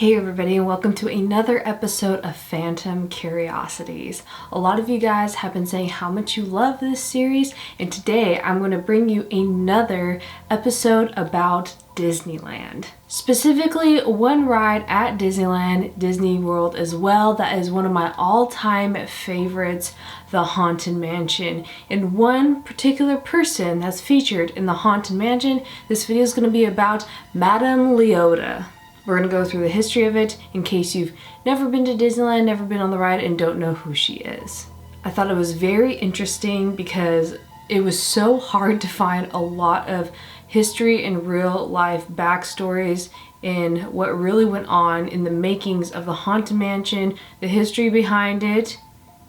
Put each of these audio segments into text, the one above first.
Hey everybody, and welcome to another episode of Phantom Curiosities. A lot of you guys have been saying how much you love this series, and today I'm going to bring you another episode about Disneyland. Specifically, one ride at Disneyland, Disney World as well, that is one of my all-time favorites, the Haunted Mansion. And one particular person that's featured in the Haunted Mansion, this video is going to be about Madame LEOTA. We're going to go through the history of it in case you've never been to Disneyland, never been on the ride, and don't know who she is. I thought it was very interesting because it was so hard to find a lot of history and real life backstories in what really went on in the makings of the Haunted Mansion, the history behind it,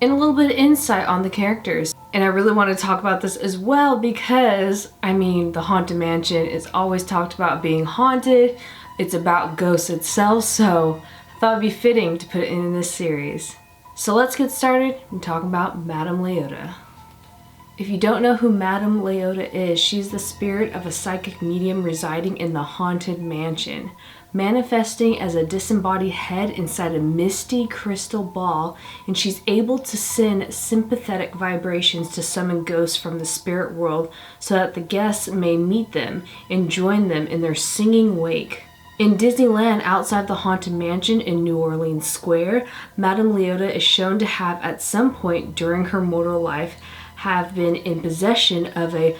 and a little bit of insight on the characters. And I really want to talk about this as well because, the Haunted Mansion is always talked about being haunted. It's about ghosts itself, so I thought it'd be fitting to put it in this series. So let's get started and talk about Madame LEOTA. If you don't know who Madame LEOTA is, she's the spirit of a psychic medium residing in the Haunted Mansion, manifesting as a disembodied head inside a misty crystal ball, and she's able to send sympathetic vibrations to summon ghosts from the spirit world so that the guests may meet them and join them in their singing wake. In Disneyland, outside the Haunted Mansion in New Orleans Square, Madame LEOTA is shown to have at some point during her mortal life have been in possession of a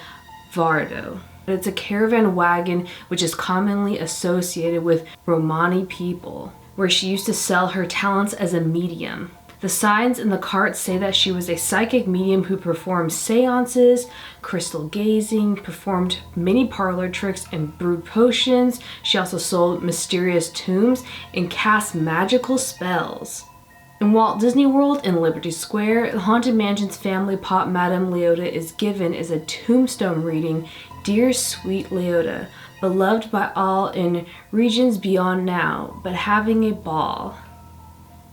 vardo. It's a caravan wagon which is commonly associated with Romani people, where she used to sell her talents as a medium. The signs in the cart say that she was a psychic medium who performed seances, crystal gazing, performed many parlor tricks, and brewed potions. She also sold mysterious tombs and cast magical spells. In Walt Disney World in Liberty Square, the Haunted Mansion's family pot Madame LEOTA is given as a tombstone reading, "Dear sweet LEOTA, beloved by all in regions beyond now, but having a ball."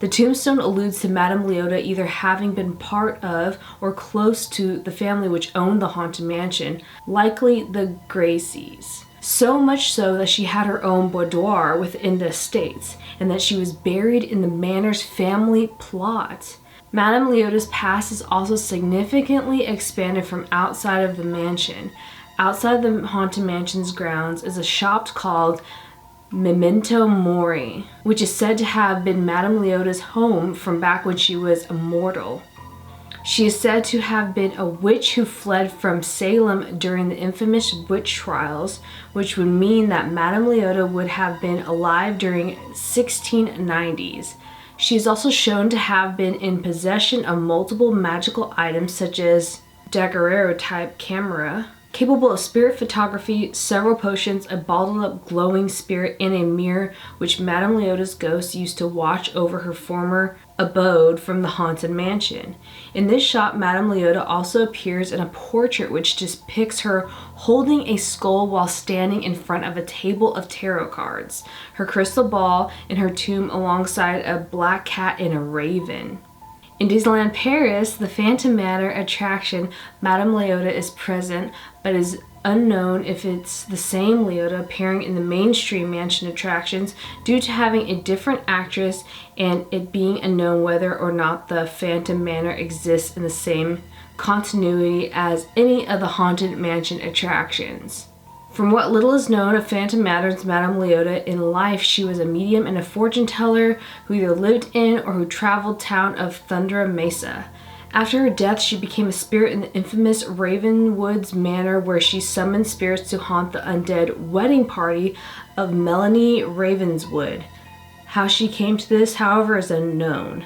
The tombstone alludes to Madame LEOTA either having been part of or close to the family which owned the Haunted Mansion, likely the Gracies. So much so that she had her own boudoir within the estates, and that she was buried in the manor's family plot. Madame LEOTA's past is also significantly expanded from outside of the mansion. Outside the Haunted Mansion's grounds is a shop called Memento Mori, which is said to have been Madame LEOTA's home from back when she was immortal. She is said to have been a witch who fled from Salem during the infamous witch trials, which would mean that Madame LEOTA would have been alive during 1690s. She is also shown to have been in possession of multiple magical items such as daguerreotype camera, capable of spirit photography, several potions, a bottled up glowing spirit, and a mirror which Madame LEOTA's ghost used to watch over her former abode from the Haunted Mansion. In this shop, Madame LEOTA also appears in a portrait which depicts her holding a skull while standing in front of a table of tarot cards, her crystal ball in her tomb alongside a black cat and a raven. In Disneyland Paris, the Phantom Manor attraction, Madame LEOTA is present, but is unknown if it's the same LEOTA appearing in the mainstream mansion attractions due to having a different actress and it being unknown whether or not the Phantom Manor exists in the same continuity as any of the Haunted Mansion attractions. From what little is known of Phantom Manor's Madame LEOTA, in life she was a medium and a fortune teller who either lived in or who traveled town of Thunder Mesa. After her death, she became a spirit in the infamous Ravenwood's Manor, where she summoned spirits to haunt the undead wedding party of Melanie Ravenswood. How she came to this, however, is unknown.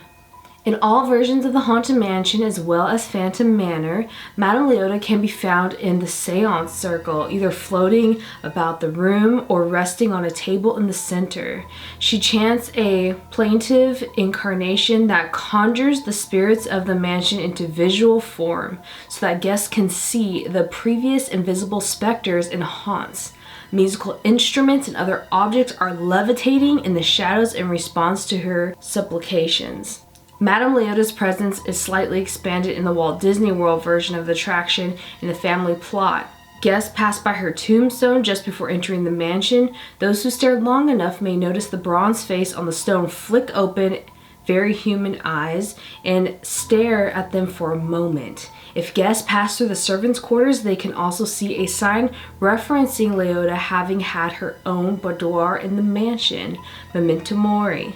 In all versions of the Haunted Mansion, as well as Phantom Manor, Madame LEOTA can be found in the seance circle, either floating about the room or resting on a table in the center. She chants a plaintive incantation that conjures the spirits of the mansion into visual form so that guests can see the previous invisible specters and haunts. Musical instruments and other objects are levitating in the shadows in response to her supplications. Madame LEOTA's presence is slightly expanded in the Walt Disney World version of the attraction in the family plot. guests pass by her tombstone just before entering the mansion, those who stare long enough may notice the bronze face on the stone flick open, very human eyes, and stare at them for a moment. If guests pass through the servants' quarters, they can also see a sign referencing LEOTA having had her own boudoir in the mansion, memento mori.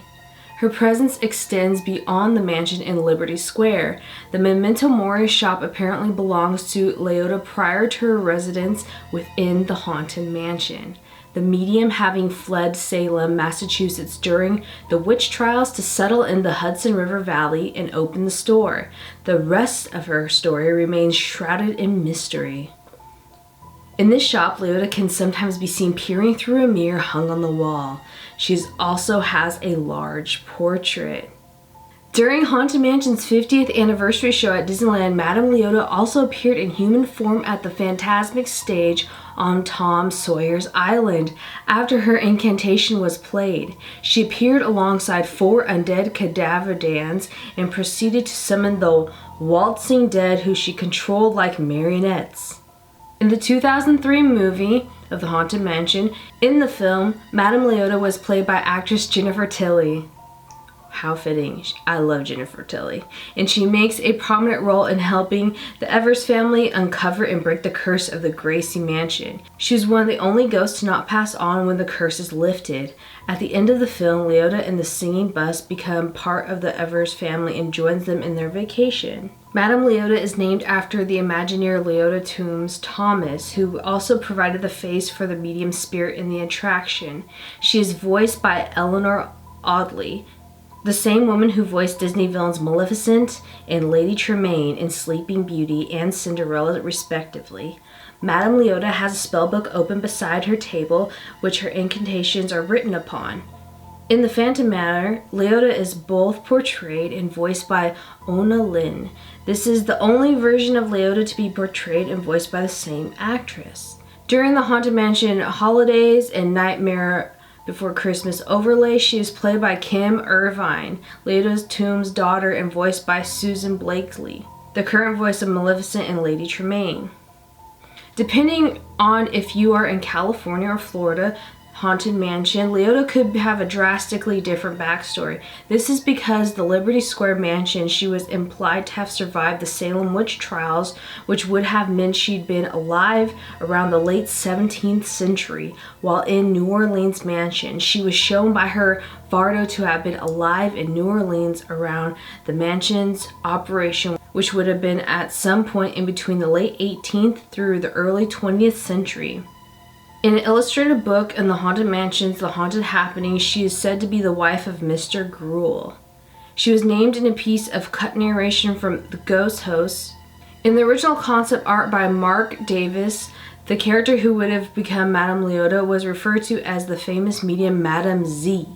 Her presence extends beyond the mansion in Liberty Square. The memento mori shop apparently belongs to LEOTA prior to her residence within the haunted mansion. The medium having fled Salem, Massachusetts during the witch trials to settle in the Hudson River Valley and open the store. The rest of her story remains shrouded in mystery. In this shop, LEOTA can sometimes be seen peering through a mirror hung on the wall. She also has a large portrait. During Haunted Mansion's 50th anniversary show at Disneyland, Madame LEOTA also appeared in human form at the Phantasmic stage on Tom Sawyer's Island after her incantation was played. She appeared alongside 4 undead cadaverdans and proceeded to summon the waltzing dead who she controlled like marionettes. In the 2003 movie of the Haunted Mansion, in the film, Madame LEOTA was played by actress Jennifer Tilly. How fitting. I love Jennifer Tilly. And she makes a prominent role in helping the Evers family uncover and break the curse of the Gracie Mansion. She was one of the only ghosts to not pass on when the curse is lifted. At the end of the film, LEOTA and the singing bus become part of the Evers family and joins them in their vacation. Madame LEOTA is named after the Imagineer LEOTA Toombs Thomas, who also provided the face for the medium spirit in the attraction. She is voiced by Eleanor Audley, the same woman who voiced Disney villains Maleficent and Lady Tremaine in Sleeping Beauty and Cinderella, respectively. Madame LEOTA has a spellbook open beside her table, which her incantations are written upon. In the Phantom Manor, LEOTA is both portrayed and voiced by Ona Lynn. This is the only version of LEOTA to be portrayed and voiced by the same actress. During the Haunted Mansion Holidays and Nightmare Before Christmas overlay, she is played by Kim Irvine, LEOTA Toombs' daughter, and voiced by Susan Blakely, the current voice of Maleficent and Lady Tremaine. Depending on if you are in California or Florida, Haunted Mansion, LEOTA could have a drastically different backstory. This is because the Liberty Square mansion, she was implied to have survived the Salem witch trials, which would have meant she'd been alive around the late 17th century. While in New Orleans mansion, she was shown by her Vardo to have been alive in New Orleans around the mansion's operation, which would have been at some point in between the late 18th through the early 20th century. In an illustrated book in the Haunted Mansion's The Haunted Happenings, she is said to be the wife of Mr. Gruel. She was named in a piece of cut narration from The Ghost Host. In the original concept art by Mark Davis, the character who would have become Madame LEOTA was referred to as the famous medium Madame Z.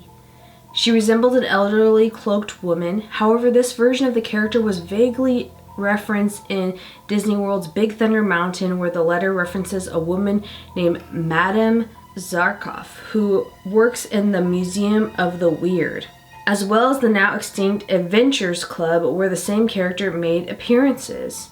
She resembled an elderly cloaked woman. However, this version of the character was vaguely referenced in Disney World's Big Thunder Mountain, where the letter references a woman named Madame Zarkov, who works in the Museum of the Weird, as well as the now extinct Adventures Club, where the same character made appearances.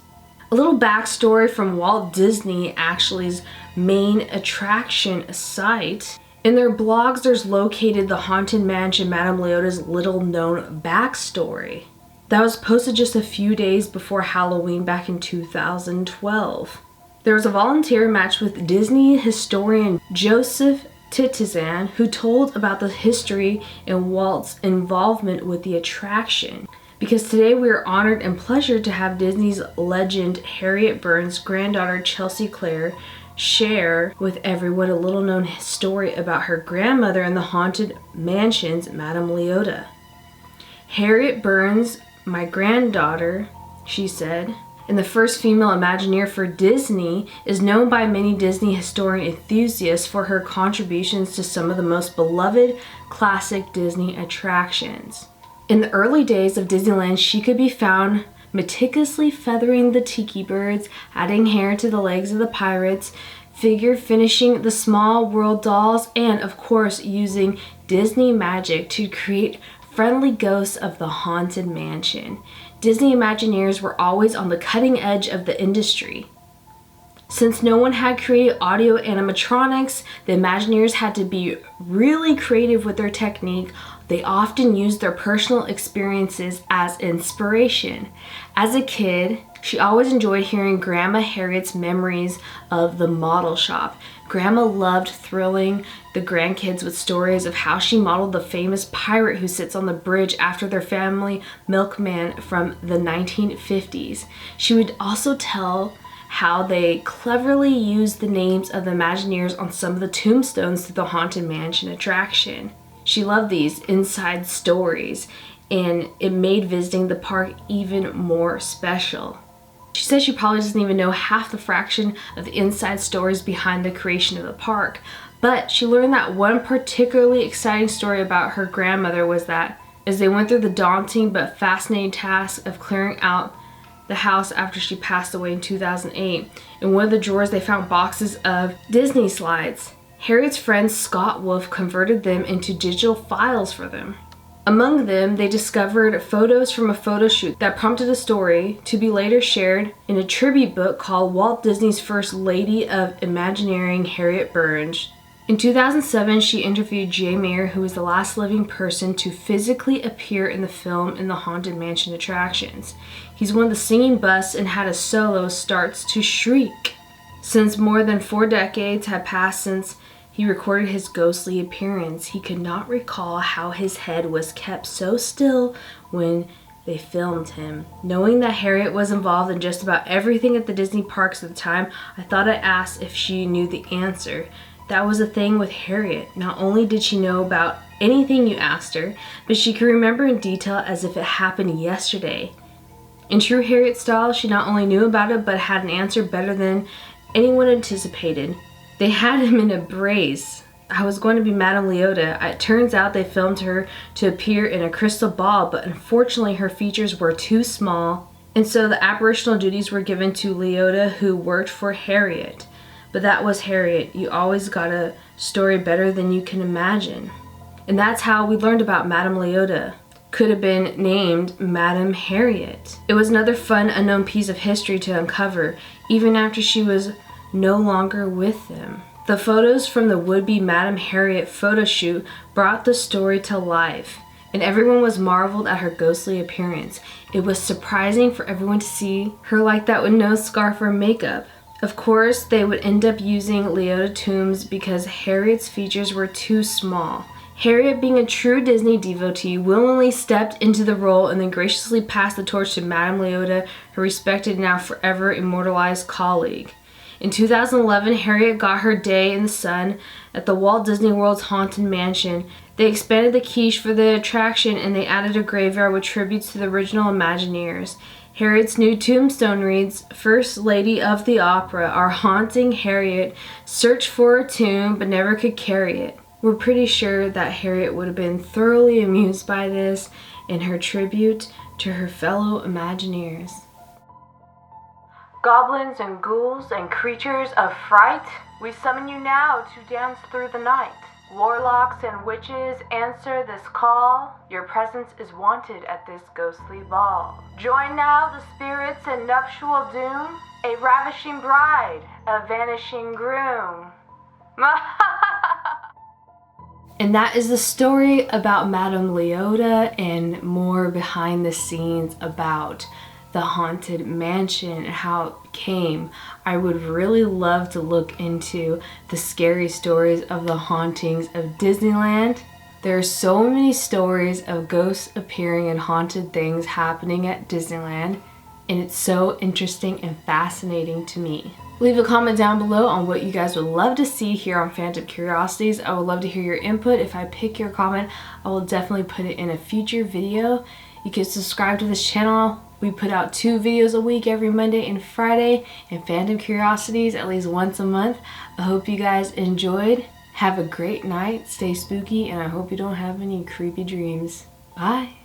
A little backstory from Walt Disney Actually's main attraction site. In their blogs, there's located the Haunted Mansion Madame LEOTA's little known backstory. That was posted just a few days before Halloween back in 2012. There was a volunteer match with Disney historian Joseph Titizan, who told about the history and Walt's involvement with the attraction. Because today we are honored and pleasured to have Disney's legend Harriet Burns' granddaughter Chelsea Clare share with everyone a little known story about her grandmother in the Haunted Mansion's Madame LEOTA. Harriet Burns, my granddaughter, she said, and the first female Imagineer for Disney, is known by many Disney historian enthusiasts for her contributions to some of the most beloved classic Disney attractions. In the early days of Disneyland, she could be found meticulously feathering the tiki birds, adding hair to the legs of the pirates, figure finishing the Small World dolls, and of course using Disney magic to create friendly ghosts of the Haunted Mansion. Disney Imagineers were always on the cutting edge of the industry. Since no one had created audio animatronics, the Imagineers had to be really creative with their technique. They often used their personal experiences as inspiration. As a kid, she always enjoyed hearing Grandma Harriet's memories of the model shop. Grandma loved thrilling the grandkids with stories of how she modeled the famous pirate who sits on the bridge after their family milkman from the 1950s. She would also tell how they cleverly used the names of the Imagineers on some of the tombstones to the Haunted Mansion attraction. She loved these inside stories, and it made visiting the park even more special. She says she probably doesn't even know half the fraction of the inside stories behind the creation of the park, but she learned that one particularly exciting story about her grandmother was that as they went through the daunting but fascinating task of clearing out the house after she passed away in 2008, in one of the drawers they found boxes of Disney slides. Harriet's friend Scott Wolf converted them into digital files for them. Among them, they discovered photos from a photo shoot that prompted a story to be later shared in a tribute book called Walt Disney's First Lady of Imagineering, Harriet Burns. In 2007, she interviewed Jay Mayer, who was the last living person to physically appear in the film in the Haunted Mansion attractions. He's one of the singing busts and had a solo starts to shriek. Since more than 4 decades had passed since he recorded his ghostly appearance, he could not recall how his head was kept so still when they filmed him. Knowing that Harriet was involved in just about everything at the Disney parks at the time, I thought I'd ask if she knew the answer. That was the thing with Harriet. Not only did she know about anything you asked her, but she could remember in detail as if it happened yesterday. In true Harriet style, she not only knew about it, but had an answer better than anyone anticipated. They had him in a brace. I was going to be Madame LEOTA. It turns out they filmed her to appear in a crystal ball, but unfortunately her features were too small, and so the apparitional duties were given to LEOTA, who worked for Harriet. But that was Harriet. You always got a story better than you can imagine. And that's how we learned about Madame LEOTA. Could have been named Madame Harriet. It was another fun, unknown piece of history to uncover, even after she was no longer with them. The photos from the would-be Madame Harriet photo shoot brought the story to life, and everyone was marveled at her ghostly appearance. It was surprising for everyone to see her like that with no scarf or makeup. Of course, they would end up using LEOTA tombs because Harriet's features were too small. Harriet, being a true Disney devotee, willingly stepped into the role and then graciously passed the torch to Madame LEOTA, her respected and now forever immortalized colleague. In 2011, Harriet got her day in the sun at the Walt Disney World's Haunted Mansion. They expanded the quiche for the attraction and they added a graveyard with tributes to the original Imagineers. Harriet's new tombstone reads, "First Lady of the Opera, our haunting Harriet searched for a tomb but never could carry it." We're pretty sure that Harriet would have been thoroughly amused by this in her tribute to her fellow Imagineers. Goblins and ghouls and creatures of fright, we summon you now to dance through the night. Warlocks and witches, answer this call. Your presence is wanted at this ghostly ball. Join now the spirits in nuptial doom, a ravishing bride, a vanishing groom. And that is the story about Madame LEOTA and more behind the scenes about the Haunted Mansion and how it came. I would really love to look into the scary stories of the hauntings of Disneyland. There are so many stories of ghosts appearing and haunted things happening at Disneyland, and it's so interesting and fascinating to me. Leave a comment down below on what you guys would love to see here on Phantom Curiosities. I would love to hear your input. If I pick your comment, I will definitely put it in a future video. You can subscribe to this channel. We put out 2 videos a week every Monday and Friday, and Phantom Curiosities at least once a month. I hope you guys enjoyed. Have a great night, stay spooky, and I hope you don't have any creepy dreams. Bye!